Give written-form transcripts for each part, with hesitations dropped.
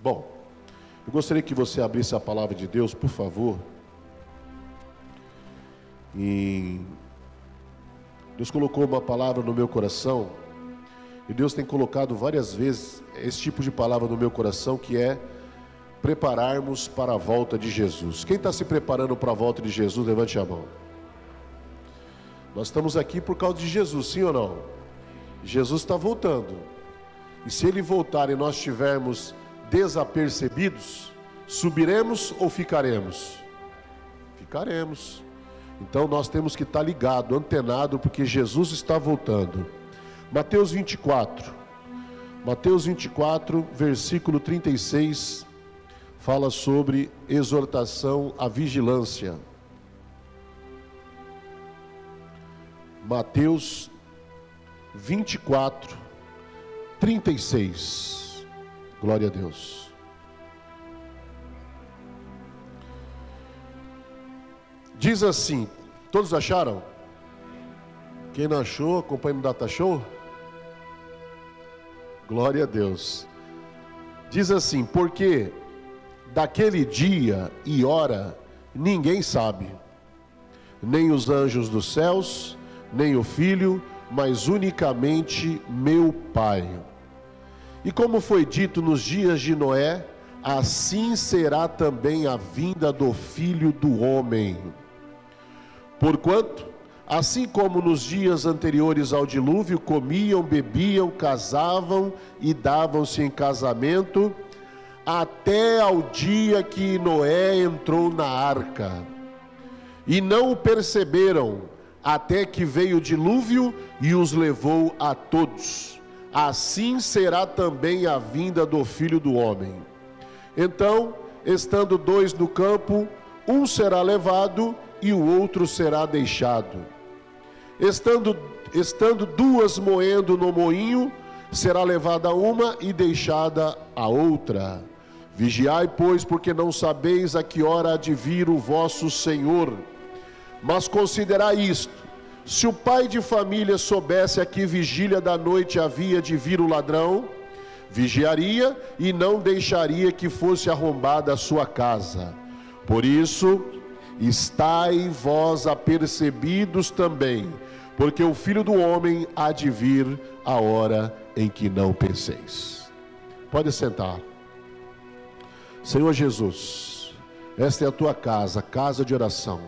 Bom, eu gostaria que você abrisse a palavra de Deus, por favor. E Deus colocou uma palavra no meu coração, e Deus tem colocado várias vezes esse tipo de palavra no meu coração, que é prepararmos para a volta de Jesus. Quem está se preparando para a volta de Jesus, levante a mão. Nós estamos aqui por causa de Jesus, sim ou não? Jesus está voltando, e se Ele voltar e nós estivermos desapercebidos, subiremos ou ficaremos? Ficaremos. Então nós temos que estar ligado, antenado, porque Jesus está voltando. Mateus 24, versículo 36, fala sobre exortação à vigilância. Mateus 24, 36. Glória a Deus. Diz assim, todos acharam? Quem não achou, acompanha no Data Show. Glória a Deus. Diz assim: porque daquele dia e hora ninguém sabe, nem os anjos dos céus, nem o Filho, mas unicamente meu Pai. E como foi dito nos dias de Noé, assim será também a vinda do Filho do Homem. Porquanto, assim como nos dias anteriores ao dilúvio, comiam, bebiam, casavam e davam-se em casamento, até ao dia que Noé entrou na arca. E não o perceberam, até que veio o dilúvio e os levou a todos. Assim será também a vinda do Filho do Homem. Então, estando dois no campo, um será levado e o outro será deixado. Estando duas moendo no moinho, será levada uma e deixada a outra. Vigiai, pois, porque não sabeis a que hora há de vir o vosso Senhor. Mas considerai isto: se o pai de família soubesse a que vigília da noite havia de vir o ladrão, vigiaria e não deixaria que fosse arrombada a sua casa. Por isso, estai vós apercebidos também, porque o Filho do Homem há de vir a hora em que não penseis. Pode sentar. Senhor Jesus, esta é a tua casa, casa de oração,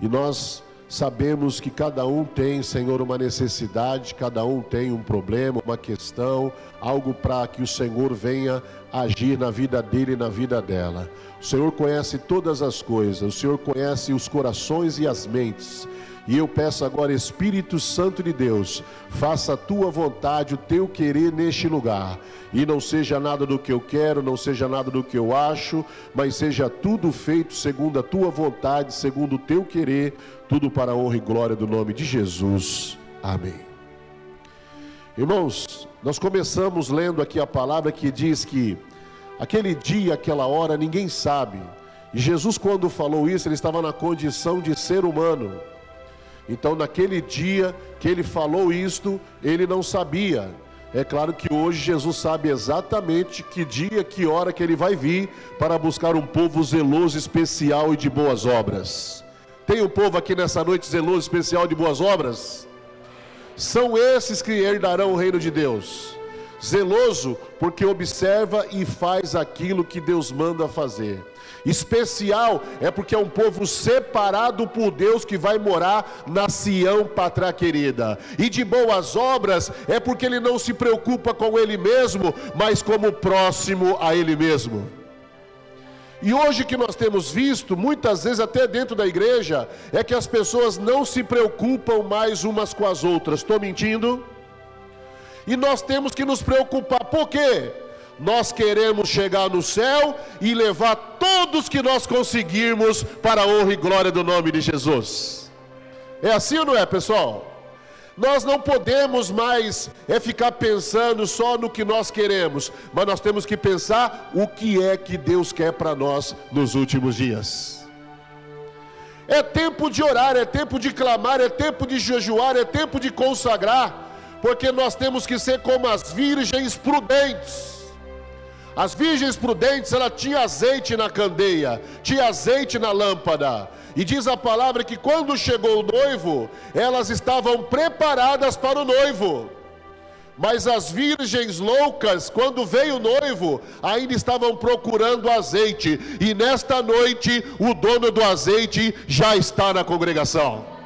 e nós sabemos que cada um tem, Senhor, uma necessidade, cada um tem um problema, uma questão, algo para que o Senhor venha agir na vida dele e na vida dela. O Senhor conhece todas as coisas, o Senhor conhece os corações e as mentes. E eu peço agora, Espírito Santo de Deus, faça a tua vontade, o teu querer neste lugar. E não seja nada do que eu quero, não seja nada do que eu acho, mas seja tudo feito segundo a tua vontade, segundo o teu querer, tudo para a honra e glória do nome de Jesus. Amém. Irmãos, nós começamos lendo aqui a palavra que diz que aquele dia, aquela hora, ninguém sabe. E Jesus, quando falou isso, ele estava na condição de ser humano. Então, naquele dia que ele falou isto, ele não sabia. É claro que hoje Jesus sabe exatamente que dia, que hora que ele vai vir para buscar um povo zeloso, especial e de boas obras. Tem um povo aqui nessa noite zeloso, especial, de boas obras? São esses que herdarão o reino de Deus. Zeloso porque observa e faz aquilo que Deus manda fazer. Especial é porque é um povo separado por Deus que vai morar na Sião, pátria querida. E de boas obras é porque ele não se preocupa com ele mesmo, mas como próximo a ele mesmo. E hoje que nós temos visto, muitas vezes até dentro da igreja, é que as pessoas não se preocupam mais umas com as outras. Estou mentindo? E nós temos que nos preocupar. Por quê? Nós queremos chegar no céu e levar todos que nós conseguirmos para a honra e glória do nome de Jesus. É assim ou não é, pessoal? Nós não podemos mais ficar pensando só no que nós queremos, mas nós temos que pensar o que é que Deus quer para nós nos últimos dias. É tempo de orar, é tempo de clamar, é tempo de jejuar, é tempo de consagrar, porque nós temos que ser como as virgens prudentes. As virgens prudentes, ela tinha azeite na candeia, tinha azeite na lâmpada. E diz a palavra que quando chegou o noivo, elas estavam preparadas para o noivo. Mas as virgens loucas, quando veio o noivo, ainda estavam procurando azeite. E nesta noite, o dono do azeite já está na congregação.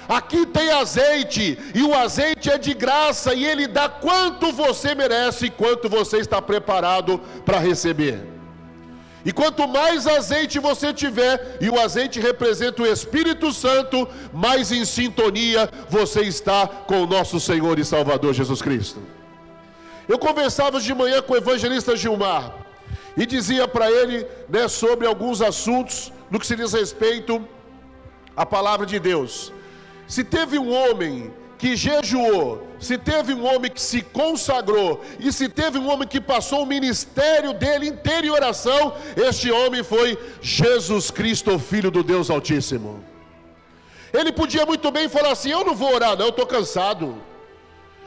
Aqui tem azeite, e o azeite é de graça, e ele dá quanto você merece, quanto você está preparado para receber. E quanto mais azeite você tiver, e o azeite representa o Espírito Santo, mais em sintonia você está com o nosso Senhor e Salvador Jesus Cristo. Eu conversava de manhã com o evangelista Gilmar, e dizia para ele, né, sobre alguns assuntos, no que se diz respeito à palavra de Deus. Se teve um homem que jejuou, se teve um homem que se consagrou, e se teve um homem que passou o ministério dele inteiro em oração, este homem foi Jesus Cristo, Filho do Deus Altíssimo. Ele podia muito bem falar assim: eu não vou orar não, eu estou cansado.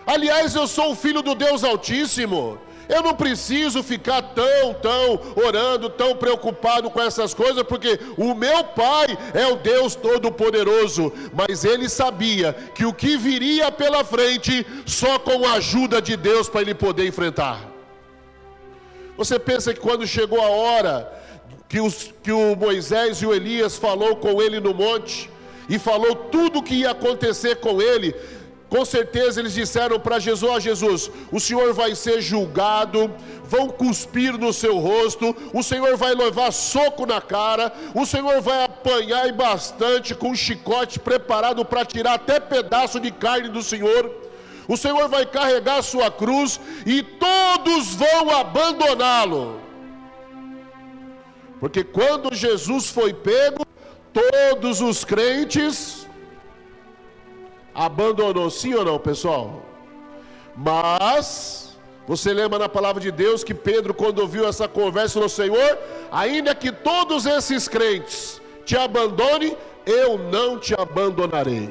Aliás, eu sou o Filho do Deus Altíssimo, eu não preciso ficar tão orando, tão preocupado com essas coisas, porque o meu Pai é o Deus Todo-Poderoso. Mas ele sabia que o que viria pela frente, só com a ajuda de Deus para ele poder enfrentar. Você pensa que quando chegou a hora que o Moisés e o Elias falou com ele no monte, e falou tudo o que ia acontecer com ele, com certeza eles disseram para Jesus: ó Jesus, o Senhor vai ser julgado, vão cuspir no seu rosto, o Senhor vai levar soco na cara, o Senhor vai apanhar e bastante com um chicote preparado para tirar até pedaço de carne do Senhor, o Senhor vai carregar a sua cruz e todos vão abandoná-lo. Porque quando Jesus foi pego, todos os crentes abandonou, sim ou não, pessoal? Mas você lembra na palavra de Deus que Pedro, quando ouviu essa conversa, falou: Senhor, ainda que todos esses crentes te abandonem, eu não te abandonarei.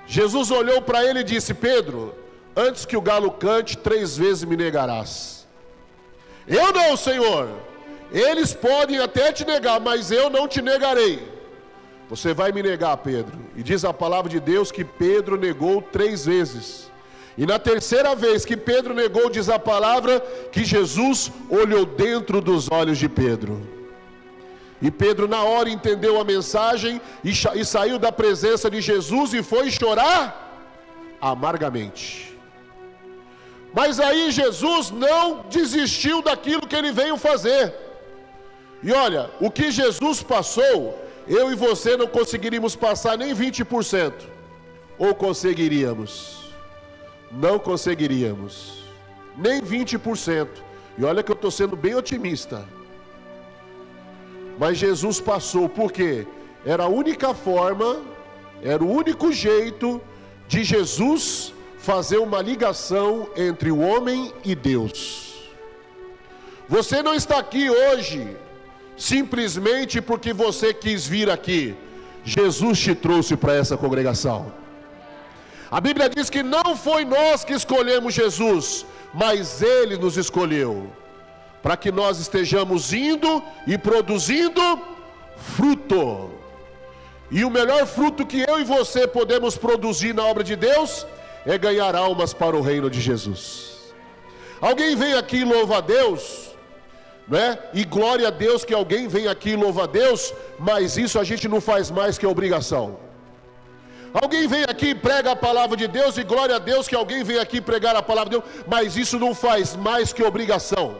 Jesus olhou para ele e disse: Pedro, antes que o galo cante, 3 vezes me negarás. Eu não, Senhor. Eles podem até te negar, mas eu não te negarei. Você vai me negar, Pedro. E diz a palavra de Deus que Pedro negou 3 vezes. E na terceira vez que Pedro negou, diz a palavra que Jesus olhou dentro dos olhos de Pedro. E Pedro na hora entendeu a mensagem e saiu da presença de Jesus e foi chorar amargamente. Mas aí Jesus não desistiu daquilo que ele veio fazer. E olha, o que Jesus passou, eu e você não conseguiríamos passar nem 20%. Ou conseguiríamos? Não conseguiríamos. Nem 20%. E olha que eu estou sendo bem otimista. Mas Jesus passou, porque era a única forma, era o único jeito de Jesus fazer uma ligação entre o homem e Deus. Você não está aqui hoje simplesmente porque você quis vir aqui. Jesus te trouxe para essa congregação. A Bíblia diz que não foi nós que escolhemos Jesus, mas Ele nos escolheu, para que nós estejamos indo e produzindo fruto. E o melhor fruto que eu e você podemos produzir na obra de Deus é ganhar almas para o reino de Jesus. Alguém vem aqui e louva a Deus, né? E glória a Deus que alguém vem aqui e louva a Deus, mas isso a gente não faz mais que obrigação. Alguém vem aqui e prega a palavra de Deus, e glória a Deus que alguém vem aqui pregar a palavra de Deus, mas isso não faz mais que obrigação.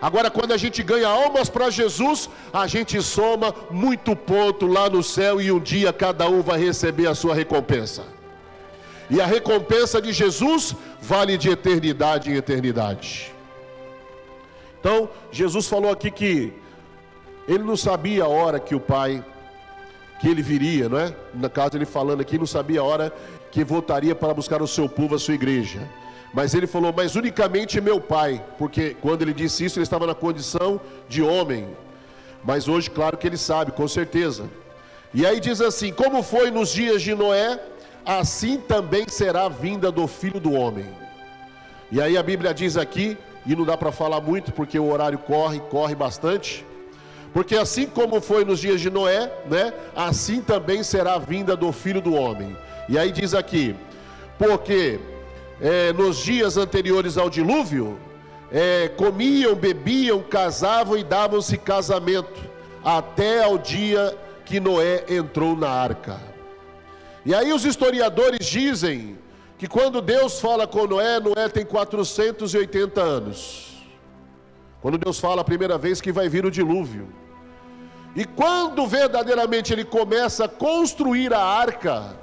Agora, quando a gente ganha almas para Jesus, a gente soma muito ponto lá no céu, e um dia cada um vai receber a sua recompensa. E a recompensa de Jesus vale de eternidade em eternidade. Então, Jesus falou aqui que ele não sabia a hora que o Pai, que ele viria, não é? No caso, ele falando aqui, não sabia a hora que voltaria para buscar o seu povo, a sua igreja. Mas ele falou: mas unicamente meu Pai, porque quando ele disse isso, ele estava na condição de homem. Mas hoje, claro que ele sabe, com certeza. E aí diz assim: como foi nos dias de Noé, assim também será a vinda do Filho do Homem. E aí a Bíblia diz aqui e não dá para falar muito porque o horário corre bastante. Porque assim como foi nos dias de Noé, né, assim também será a vinda do Filho do Homem. E aí diz aqui, porque nos dias anteriores ao dilúvio, comiam, bebiam, casavam e davam-se casamento, até ao dia que Noé entrou na arca. E aí os historiadores dizem que quando Deus fala com Noé, Noé tem 480 anos. Quando Deus fala a primeira vez que vai vir o dilúvio. E quando verdadeiramente ele começa a construir a arca,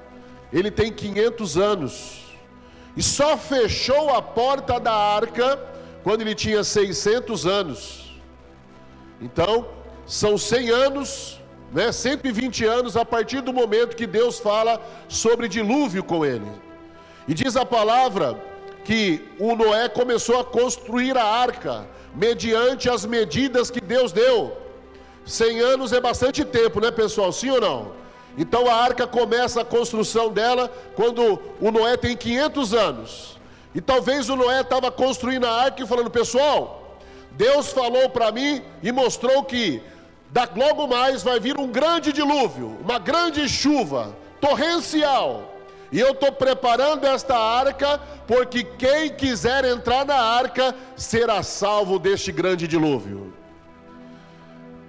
ele tem 500 anos. E só fechou a porta da arca quando ele tinha 600 anos. Então, são 100 anos, 120 anos a partir do momento que Deus fala sobre dilúvio com ele. E diz a palavra que o Noé começou a construir a arca mediante as medidas que Deus deu. 100 anos é bastante tempo, né, pessoal? Sim ou não? Então a arca começa a construção dela quando o Noé tem 500 anos. E talvez o Noé estava construindo a arca e falando: pessoal, Deus falou para mim e mostrou que logo mais vai vir um grande dilúvio, uma grande chuva torrencial. E eu estou preparando esta arca, porque quem quiser entrar na arca será salvo deste grande dilúvio.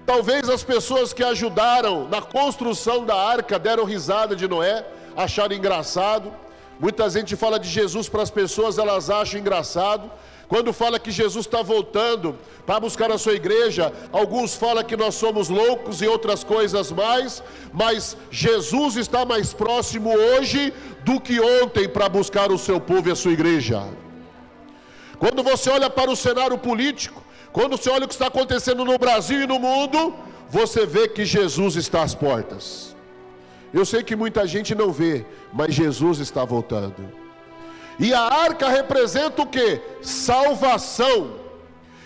Talvez as pessoas que ajudaram na construção da arca deram risada de Noé, acharam engraçado. Muita gente fala de Jesus para as pessoas, elas acham engraçado. Quando fala que Jesus está voltando para buscar a sua igreja, alguns falam que nós somos loucos e outras coisas mais, mas Jesus está mais próximo hoje do que ontem para buscar o seu povo e a sua igreja. Quando você olha para o cenário político, quando você olha o que está acontecendo no Brasil e no mundo, você vê que Jesus está às portas. Eu sei que muita gente não vê, mas Jesus está voltando. E a arca representa o que? Salvação.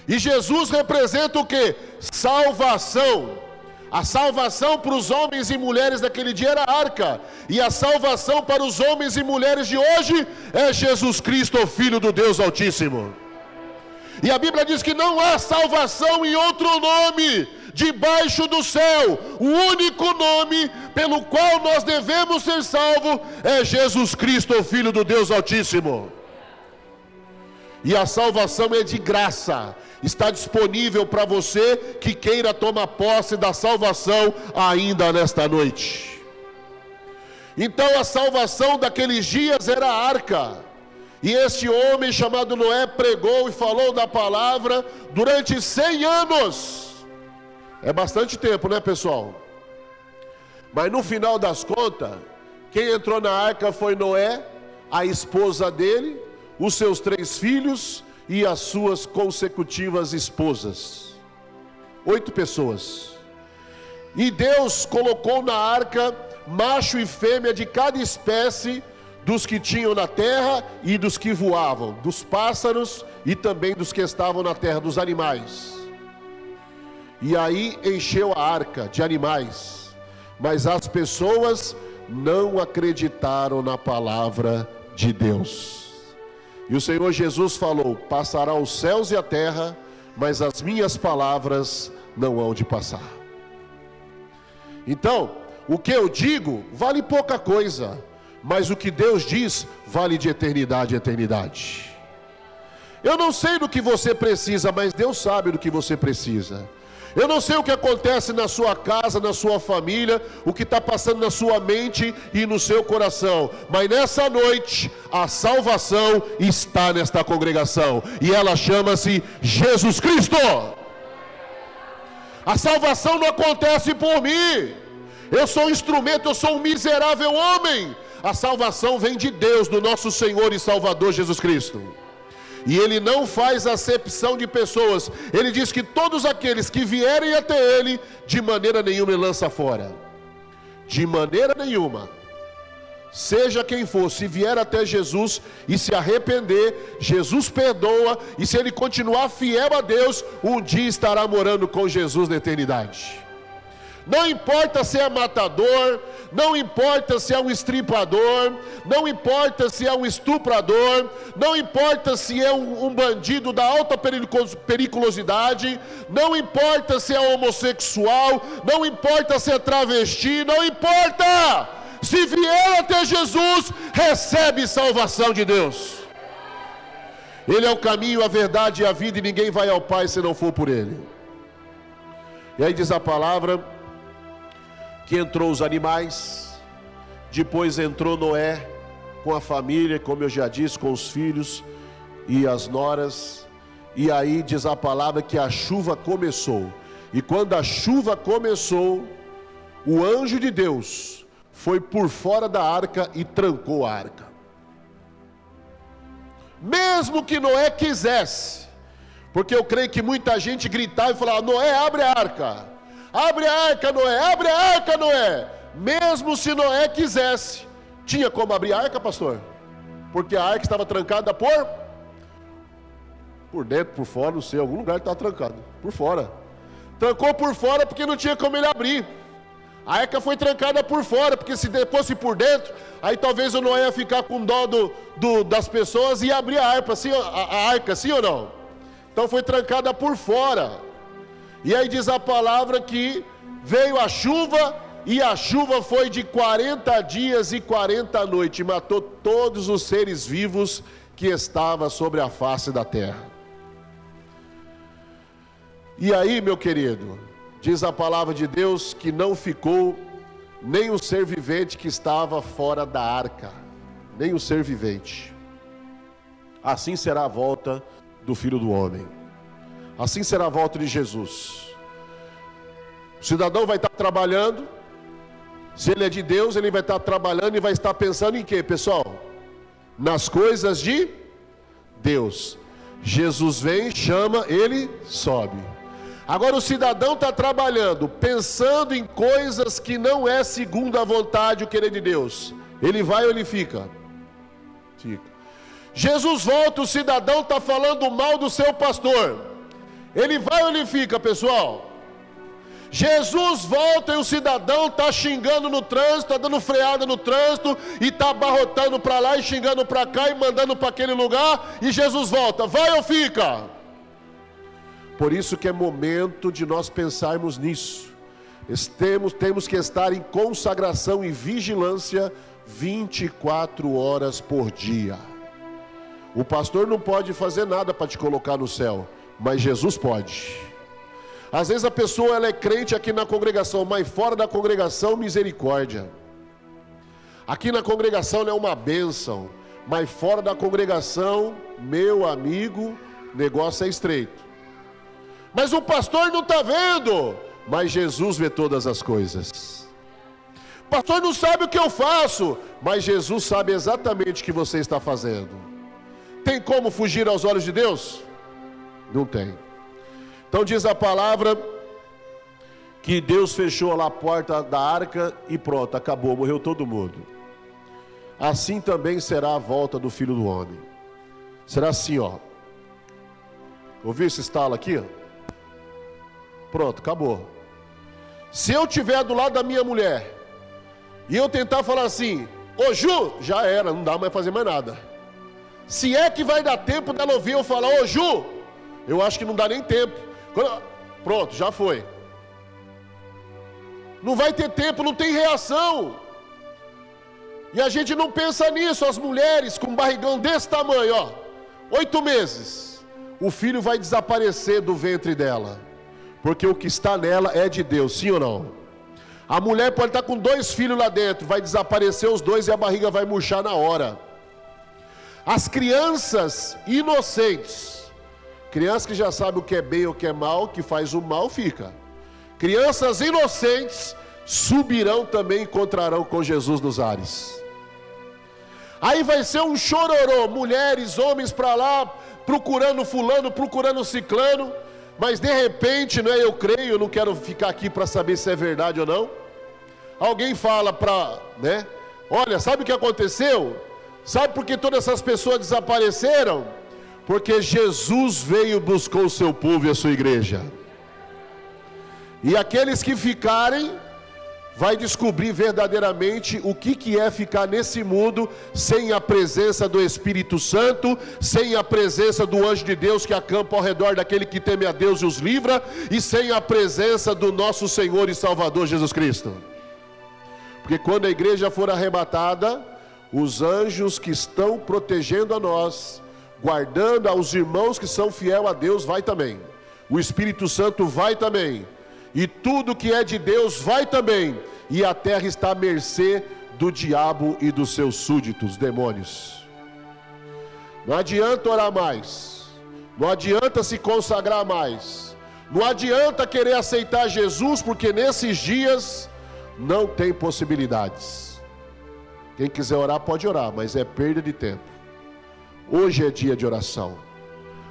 E Jesus representa o que? Salvação. A salvação para os homens e mulheres daquele dia era a arca. E a salvação para os homens e mulheres de hoje é Jesus Cristo, o Filho do Deus Altíssimo. E a Bíblia diz que não há salvação em outro nome debaixo do céu. O único nome pelo qual nós devemos ser salvos é Jesus Cristo, o Filho do Deus Altíssimo. E a salvação é de graça. Está disponível para você que queira tomar posse da salvação ainda nesta noite. Então a salvação daqueles dias era a arca. E este homem chamado Noé pregou e falou da palavra durante 100 anos. É bastante tempo, né, pessoal? Mas no final das contas, quem entrou na arca foi Noé, a esposa dele, os seus 3 filhos e as suas consecutivas esposas. 8 pessoas. E Deus colocou na arca macho e fêmea de cada espécie, dos que tinham na terra e dos que voavam, dos pássaros e também dos que estavam na terra, dos animais. E aí encheu a arca de animais, mas as pessoas não acreditaram na palavra de Deus. E o Senhor Jesus falou: passará os céus e a terra, mas as minhas palavras não hão de passar. Então, o que eu digo vale pouca coisa, mas o que Deus diz vale de eternidade a eternidade. Eu não sei do que você precisa, mas Deus sabe do que você precisa. Eu não sei o que acontece na sua casa, na sua família, o que está passando na sua mente e no seu coração, mas nessa noite a salvação está nesta congregação e ela chama-se Jesus Cristo. A salvação não acontece por mim. Eu sou um instrumento, eu sou um miserável homem. A salvação vem de Deus, do nosso Senhor e Salvador Jesus Cristo. E Ele não faz acepção de pessoas. Ele diz que todos aqueles que vierem até Ele, de maneira nenhuma Ele lança fora. De maneira nenhuma. Seja quem for, se vier até Jesus e se arrepender, Jesus perdoa. E se ele continuar fiel a Deus, um dia estará morando com Jesus na eternidade. Não importa se é matador, não importa se é um estripador, não importa se é um estuprador, não importa se é um bandido da alta periculosidade, não importa se é homossexual, não importa se é travesti, não importa. Se vier até Jesus, recebe salvação de Deus. Ele é o caminho, a verdade e a vida, e ninguém vai ao Pai se não for por Ele. E aí diz a palavra que entrou os animais, depois entrou Noé com a família, como eu já disse, com os filhos e as noras. E aí diz a palavra que a chuva começou. E quando a chuva começou, o anjo de Deus foi por fora da arca e trancou a arca. Mesmo que Noé quisesse, porque eu creio que muita gente gritava e falava: Noé, abre a arca, abre a arca, Noé, abre a arca, Noé. Mesmo se Noé quisesse, tinha como abrir a arca, pastor? Porque a arca estava trancada por dentro, por fora, não sei, algum lugar estava trancado, por fora. Trancou por fora porque não tinha como ele abrir. A arca foi trancada por fora, porque se fosse por dentro, aí talvez o Noé ia ficar com dó das pessoas e abrir a arca, sim ou não? Então foi trancada por fora. E aí diz a palavra que veio a chuva, e a chuva foi de 40 dias e 40 noites, e matou todos os seres vivos que estavam sobre a face da terra. E aí, meu querido, diz a palavra de Deus que não ficou nem o ser vivente que estava fora da arca, nem o ser vivente. Assim será a volta do Filho do Homem. Assim será a volta de Jesus. O cidadão vai estar trabalhando. Se ele é de Deus, ele vai estar trabalhando e vai estar pensando em quê, pessoal? Nas coisas de Deus. Jesus vem, chama, ele sobe. Agora o cidadão está trabalhando, pensando em coisas que não é segundo a vontade, o querer de Deus. Ele vai ou ele fica? Fica. Jesus volta, o cidadão está falando mal do seu pastor. Ele vai ou ele fica, pessoal? Jesus volta e o cidadão está xingando no trânsito, está dando freada no trânsito, e está abarrotando para lá e xingando para cá e mandando para aquele lugar, e Jesus volta, vai ou fica? Por isso que é momento de nós pensarmos nisso. Temos que estar em consagração e vigilância 24 horas por dia. O pastor não pode fazer nada para te colocar no céu, mas Jesus pode. Às vezes a pessoa ela é crente aqui na congregação, mas fora da congregação, misericórdia. Aqui na congregação ela é uma bênção, mas fora da congregação, meu amigo, o negócio é estreito. Mas o pastor não está vendo, mas Jesus vê todas as coisas. O pastor não sabe o que eu faço, mas Jesus sabe exatamente o que você está fazendo. Tem como fugir aos olhos de Deus? Não tem. Então diz a palavra que Deus fechou lá a porta da arca e pronto, acabou, morreu todo mundo. Assim também será a volta do Filho do Homem. Será assim, ó. Ouviu esse estalo aqui? Pronto, acabou. Se eu estiver do lado da minha mulher e eu tentar falar assim: ô Ju, já era, não dá mais fazer mais nada. Se é que vai dar tempo dela ouvir eu falar: ô Ju, eu acho que não dá nem tempo. Pronto, já foi. Não vai ter tempo, não tem reação. E a gente não pensa nisso. As mulheres com um barrigão desse tamanho, ó, 8 meses, o filho vai desaparecer do ventre dela, porque o que está nela é de Deus, sim ou não? A mulher pode estar com 2 filhos lá dentro, vai desaparecer os 2 e a barriga vai murchar na hora. As crianças inocentes, crianças que já sabem o que é bem e o que é mal, que faz o mal, fica. Crianças inocentes subirão também e encontrarão com Jesus nos ares. Aí vai ser um chororô, mulheres, homens para lá, procurando fulano, procurando ciclano. Mas de repente, não é, eu creio, eu não quero ficar aqui para saber se é verdade ou não. Alguém fala para, né? Olha, sabe o que aconteceu? Sabe por que todas essas pessoas desapareceram? Porque Jesus veio e buscou o seu povo e a sua igreja. E aqueles que ficarem, vai descobrir verdadeiramente o que é ficar nesse mundo sem a presença do Espírito Santo, sem a presença do anjo de Deus que acampa ao redor daquele que teme a Deus e os livra, e sem a presença do nosso Senhor e Salvador Jesus Cristo. Porque quando a igreja for arrebatada, os anjos que estão protegendo a nós, guardando aos irmãos que são fiel a Deus, vai também. O Espírito Santo vai também. E tudo que é de Deus vai também. E a terra está à mercê do diabo e dos seus súditos, demônios. Não adianta orar mais. Não adianta se consagrar mais. Não adianta querer aceitar Jesus, porque nesses dias não tem possibilidades. Quem quiser orar pode orar, mas é perda de tempo. Hoje é dia de oração.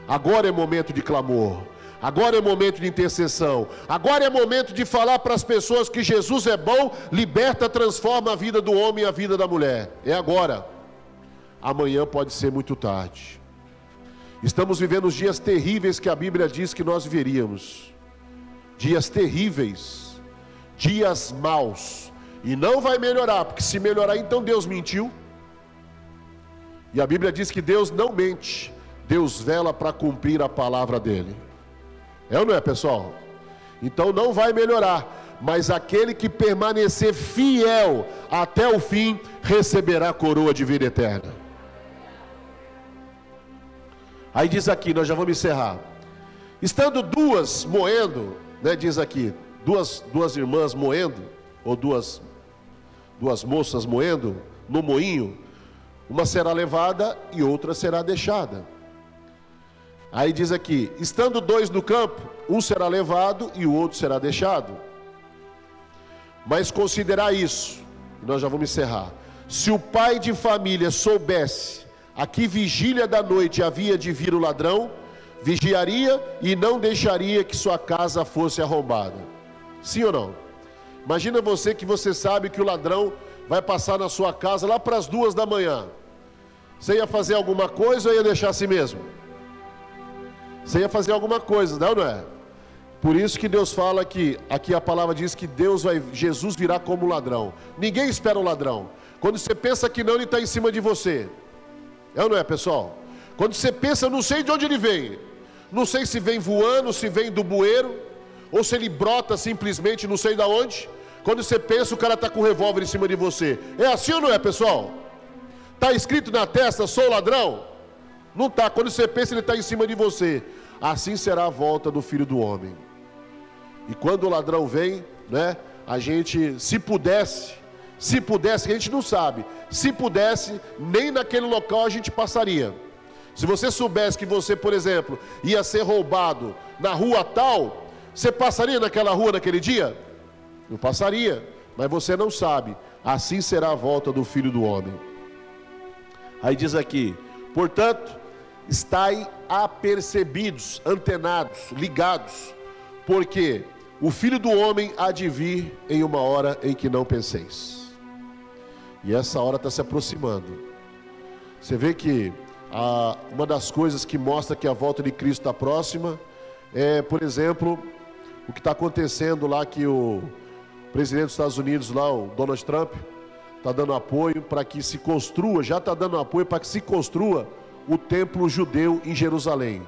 Agora é momento de clamor. Agora é momento de intercessão. Agora é momento de falar para as pessoas que Jesus é bom, liberta, transforma a vida do homem e a vida da mulher. É agora. Amanhã pode ser muito tarde. Estamos vivendo os dias terríveis que a Bíblia diz que nós viveríamos. Dias terríveis. Dias maus. E não vai melhorar, porque se melhorar então Deus mentiu. E a Bíblia diz que Deus não mente. Deus vela para cumprir a palavra dele. É ou não é, pessoal? Então não vai melhorar, mas aquele que permanecer fiel até o fim, receberá a coroa de vida eterna. Aí diz aqui, nós já vamos encerrar. Estando duas moendo, né, diz aqui, duas irmãs moendo, ou duas moças moendo, no moinho, uma será levada e outra será deixada. Aí diz aqui, estando dois no campo, um será levado e o outro será deixado. Mas considerar isso, nós já vamos encerrar. Se o pai de família soubesse a que vigília da noite havia de vir o ladrão, vigiaria e não deixaria que sua casa fosse arrombada. Sim ou não? Imagina você que você sabe que o ladrão vai passar na sua casa lá para as 2 da manhã. Você ia fazer alguma coisa ou ia deixar assim mesmo? Você ia fazer alguma coisa, não é? Por isso que Deus fala que, aqui a palavra diz que Jesus virá como ladrão. Ninguém espera um ladrão. Quando você pensa que não, ele está em cima de você. É ou não é, pessoal? Quando você pensa, eu não sei de onde ele vem. Não sei se vem voando, se vem do bueiro, ou se ele brota simplesmente, não sei de onde. Quando você pensa, o cara está com um revólver em cima de você. É assim ou não é, pessoal? Está escrito na testa, sou ladrão? Não está. Quando você pensa, ele está em cima de você. Assim será a volta do Filho do Homem. E quando o ladrão vem, né, a gente, se pudesse, a gente não sabe, se pudesse, nem naquele local a gente passaria. Se você soubesse que você, por exemplo, ia ser roubado na rua tal, você passaria naquela rua naquele dia? Não passaria, mas você não sabe. Assim será a volta do Filho do Homem. Aí diz aqui, portanto, estai apercebidos, antenados, ligados, porque o Filho do Homem há de vir em uma hora em que não penseis. E essa hora está se aproximando. Você vê que uma das coisas que mostra que a volta de Cristo está próxima é, por exemplo, o que está acontecendo lá, que o presidente dos Estados Unidos, lá, o Donald Trump, está dando apoio para que se construa, já está dando apoio para que se construa o templo judeu em Jerusalém.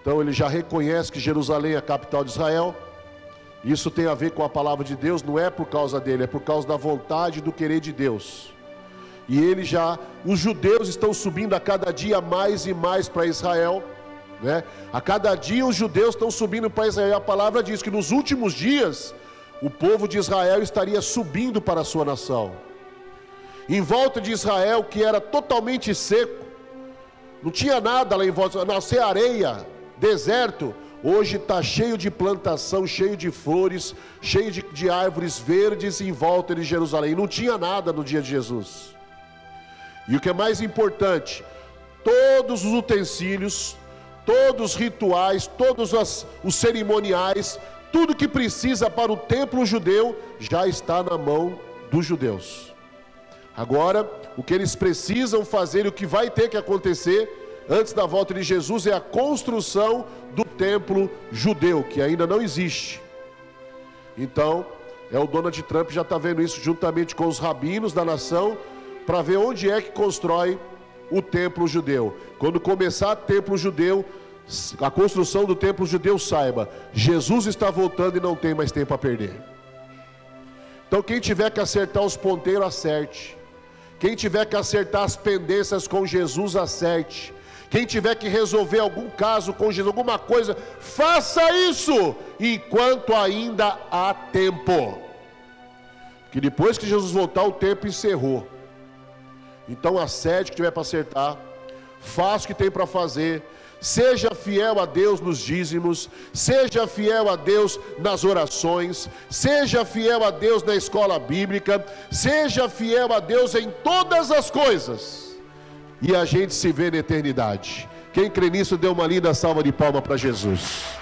Então ele já reconhece que Jerusalém é a capital de Israel. Isso tem a ver com a palavra de Deus, não é por causa dele, é por causa da vontade e do querer de Deus. E os judeus estão subindo a cada dia mais e mais para Israel, né? A cada dia os judeus estão subindo para Israel. A palavra diz que nos últimos dias o povo de Israel estaria subindo para a sua nação. Em volta de Israel, que era totalmente seco, não tinha nada lá em volta, a não ser areia, deserto. Hoje está cheio de plantação, cheio de flores, cheio de árvores verdes em volta de Jerusalém. Não tinha nada no dia de Jesus. E o que é mais importante, todos os utensílios, todos os rituais, todos os cerimoniais, tudo que precisa para o templo judeu já está na mão dos judeus. Agora, o que eles precisam fazer e o que vai ter que acontecer antes da volta de Jesus é a construção do templo judeu, que ainda não existe. Então, O Donald Trump já está vendo isso juntamente com os rabinos da nação, para ver onde é que constrói o templo judeu. Quando começar o templo judeu, a construção do templo judeu, saiba, Jesus está voltando e não tem mais tempo a perder. Então quem tiver que acertar os ponteiros, acerte. Quem tiver que acertar as pendências com Jesus, acerte. Quem tiver que resolver algum caso com Jesus, alguma coisa, faça isso enquanto ainda há tempo. Que depois que Jesus voltar, o tempo encerrou. Então acerte o que tiver para acertar, faça o que tem para fazer, seja fiel a Deus nos dízimos, seja fiel a Deus nas orações, seja fiel a Deus na escola bíblica, seja fiel a Deus em todas as coisas, e a gente se vê na eternidade. Quem crê nisso, dê uma linda salva de palmas para Jesus.